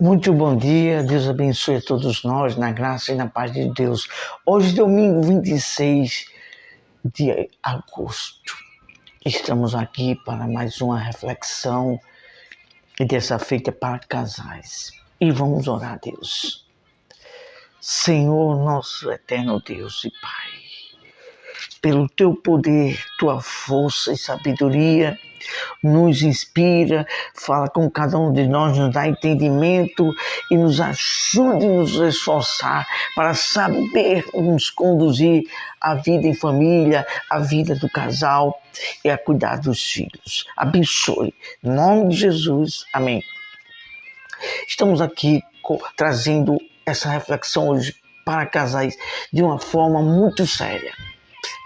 Muito bom dia, Deus abençoe a todos nós, na graça e na paz de Deus. Hoje, domingo 26 de agosto, estamos aqui para mais uma reflexão, e dessa feita para casais. E vamos orar a Deus. Senhor, nosso eterno Deus e Pai, pelo Teu poder, Tua força e sabedoria, nos inspira, fala com cada um de nós, nos dá entendimento e nos ajude a nos esforçar para saber nos conduzir a vida em família, a vida do casal e a cuidar dos filhos. Abençoe. Em nome de Jesus. Amém. Estamos aqui trazendo essa reflexão hoje para casais de uma forma muito séria.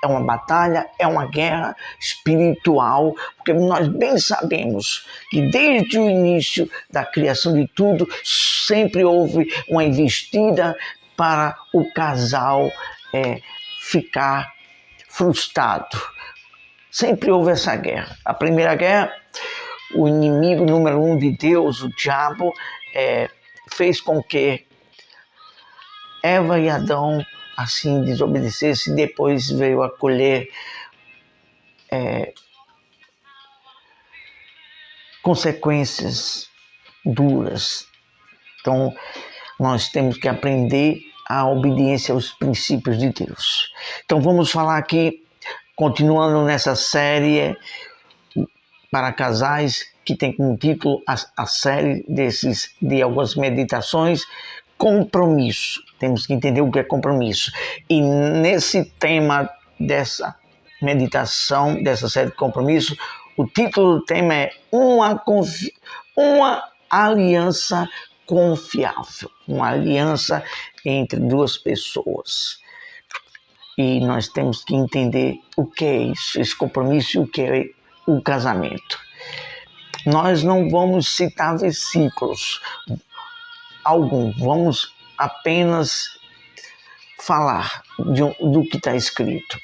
É uma batalha, é uma guerra espiritual, porque nós bem sabemos que desde o início da criação de tudo, sempre houve uma investida para o casal ficar frustrado. Sempre houve essa guerra. A primeira guerra, o inimigo número 1 de Deus, o diabo, fez com que Eva e Adão assim desobedecesse, e depois veio a colher consequências duras. Então, nós temos que aprender a obediência aos princípios de Deus. Então, vamos falar aqui, continuando nessa série para casais, que tem como título a série de algumas meditações, compromisso. Temos que entender o que é compromisso. E nesse tema dessa meditação, dessa série de compromisso, o título do tema é uma aliança confiável. Uma aliança entre duas pessoas. E nós temos que entender o que é isso, esse compromisso, e o que é o casamento. Nós não vamos citar versículos algum, vamos apenas falar do que está escrito.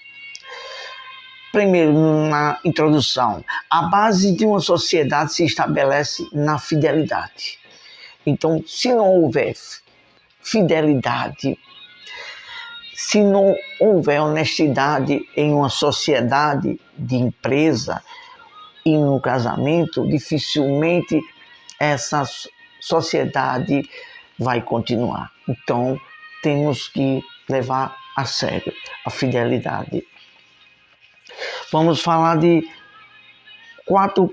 Primeiro, na introdução, a base de uma sociedade se estabelece na fidelidade. Então, se não houver fidelidade, se não houver honestidade em uma sociedade de empresa e no casamento, dificilmente essa sociedade vai continuar. Então, temos que levar a sério a fidelidade. Vamos falar de 4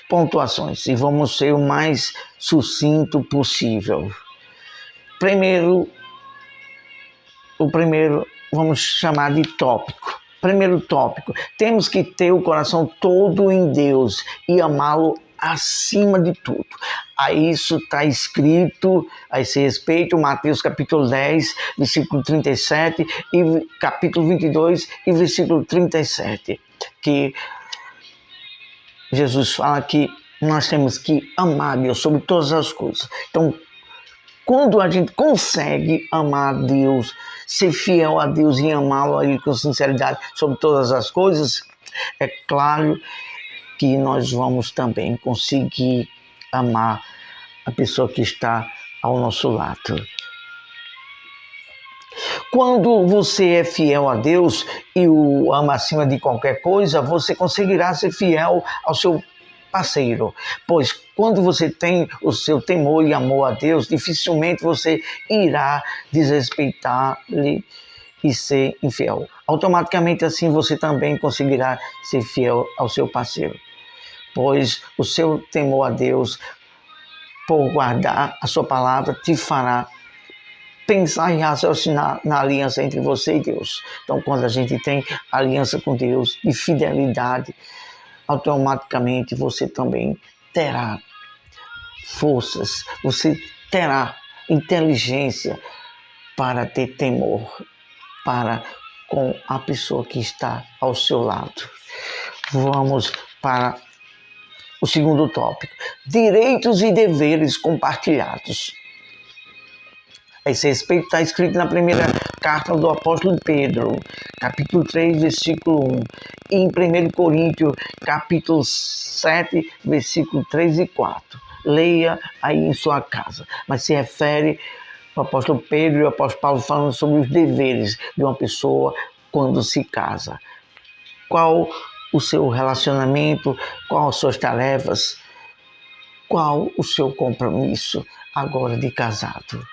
pontuações e vamos ser o mais sucinto possível. O primeiro vamos chamar de tópico. Primeiro tópico, temos que ter o coração todo em Deus e amá-lo acima de tudo. A isso está escrito a esse respeito, Mateus capítulo 10, versículo 37 e capítulo 22 e versículo 37, que Jesus fala que nós temos que amar Deus sobre todas as coisas. Então, quando a gente consegue amar Deus, ser fiel a Deus e amá-lo aí com sinceridade sobre todas as coisas, é claro que nós vamos também conseguir amar a pessoa que está ao nosso lado. Quando você é fiel a Deus e o ama acima de qualquer coisa, você conseguirá ser fiel ao seu parceiro, pois quando você tem o seu temor e amor a Deus, dificilmente você irá desrespeitar-lhe e ser infiel. Automaticamente assim você também conseguirá ser fiel ao seu parceiro, pois o seu temor a Deus, por guardar a sua palavra, te fará pensar e raciocinar na aliança entre você e Deus. Então, quando a gente tem aliança com Deus e fidelidade, automaticamente você também terá forças, você terá inteligência para ter temor para com a pessoa que está ao seu lado. Vamos para o segundo tópico, direitos e deveres compartilhados. A esse respeito está escrito na primeira carta do apóstolo Pedro, capítulo 3, versículo 1, e em 1 Coríntios, capítulo 7, versículo 3 e 4. leia aí em sua casa. Mas se refere o apóstolo Pedro e o apóstolo Paulo falando sobre os deveres de uma pessoa quando se casa. Qual o seu relacionamento, qual as suas tarefas, qual o seu compromisso agora de casado.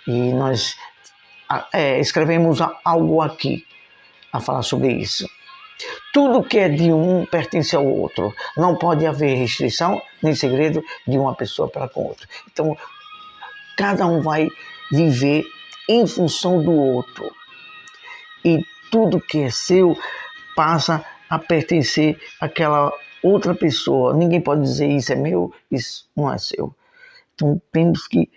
E nós escrevemos algo aqui a falar sobre isso. Tudo que é de um pertence ao outro. Não pode haver restrição nem segredo de uma pessoa para com outra. Então, cada um vai viver em função do outro. E tudo que é seu passa a pertencer àquela outra pessoa. Ninguém pode dizer isso é meu, isso não é seu. Então temos que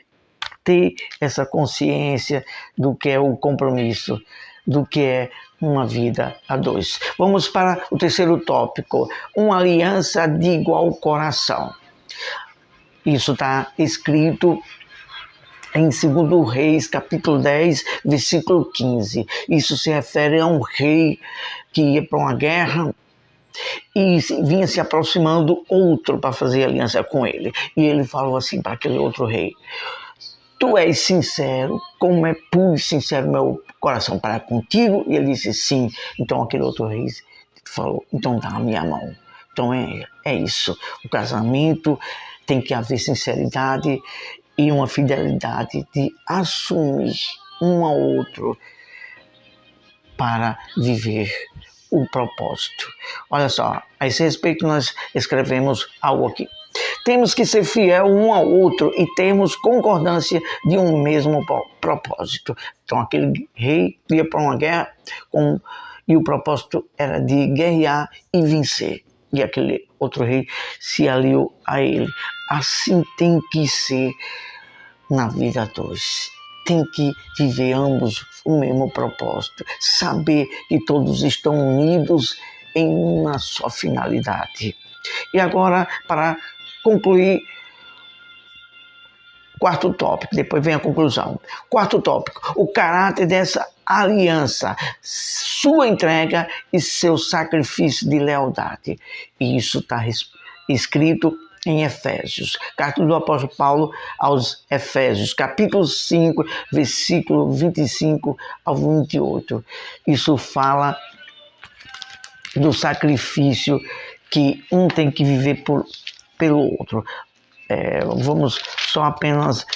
ter essa consciência do que é o compromisso, do que é uma vida a dois. Vamos para o terceiro tópico, uma aliança de igual coração. Isso está escrito em 2 Reis, capítulo 10, versículo 15. Isso se refere a um rei que ia para uma guerra e vinha se aproximando outro para fazer aliança com ele. E ele falou assim para aquele outro rei: tu és sincero, como é puro e sincero meu coração para contigo? E ele disse sim. Então aquele outro rei falou: então dá a minha mão. Então é isso. O casamento tem que haver sinceridade e uma fidelidade de assumir um ao outro para viver o propósito. Olha só, a esse respeito nós escrevemos algo aqui. Temos que ser fiel um ao outro e termos concordância de um mesmo propósito. Então aquele rei ia para uma guerra e o propósito era de guerrear e vencer. E aquele outro rei se aliou a ele. Assim tem que ser na vida a dois. Tem que viver ambos o mesmo propósito. Saber que todos estão unidos em uma só finalidade. E agora, para concluir, quarto tópico, depois vem a conclusão. Quarto tópico, o caráter dessa aliança, sua entrega e seu sacrifício de lealdade. E isso está escrito em Efésios, carta do apóstolo Paulo aos Efésios, capítulo 5, versículo 25 ao 28. Isso fala do sacrifício que um tem que viver pelo outro. Vamos só apenas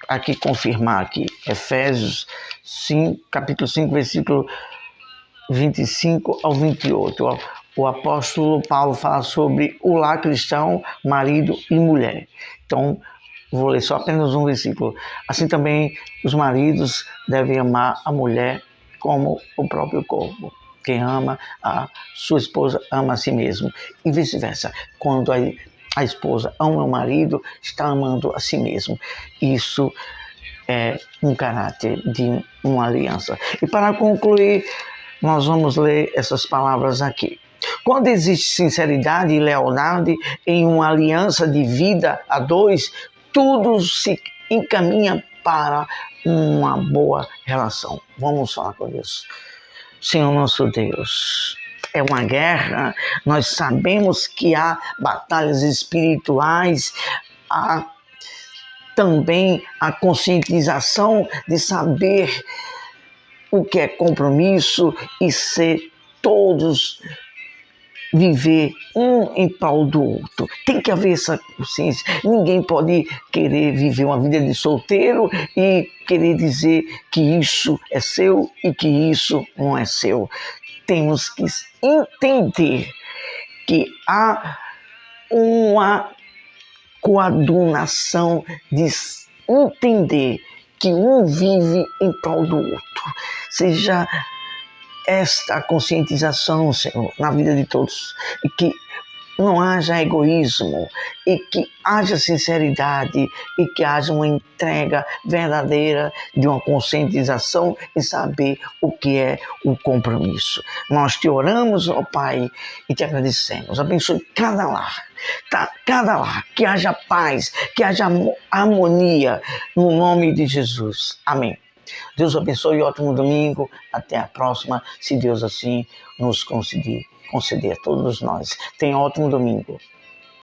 aqui confirmar aqui, Efésios 5, capítulo 5, versículo 25 ao 28. O apóstolo Paulo fala sobre o lar cristão, marido e mulher. Então, vou ler só apenas um versículo. Assim também os maridos devem amar a mulher como o próprio corpo. Quem ama a sua esposa ama a si mesmo. E vice-versa. Quando a esposa ama o marido, está amando a si mesmo. Isso é um caráter de uma aliança. E para concluir, nós vamos ler essas palavras aqui. Quando existe sinceridade e lealdade em uma aliança de vida a dois, tudo se encaminha para uma boa relação. Vamos falar com Deus. Senhor nosso Deus, é uma guerra, nós sabemos que há batalhas espirituais, há também a conscientização de saber o que é compromisso e ser todos viver um em prol do outro. Tem que haver essa consciência. Ninguém pode querer viver uma vida de solteiro e querer dizer que isso é seu e que isso não é seu. Temos que entender que há uma coadunação de entender que um vive em prol do outro. Seja esta conscientização, Senhor, na vida de todos, e que não haja egoísmo, e que haja sinceridade, e que haja uma entrega verdadeira de uma conscientização e saber o que é o compromisso. Nós te oramos, ó Pai, e te agradecemos. Abençoe cada lar, que haja paz, que haja harmonia, no nome de Jesus. Amém. Deus abençoe, ótimo domingo, até a próxima, se Deus assim nos conceder a todos nós. Tenha um ótimo domingo.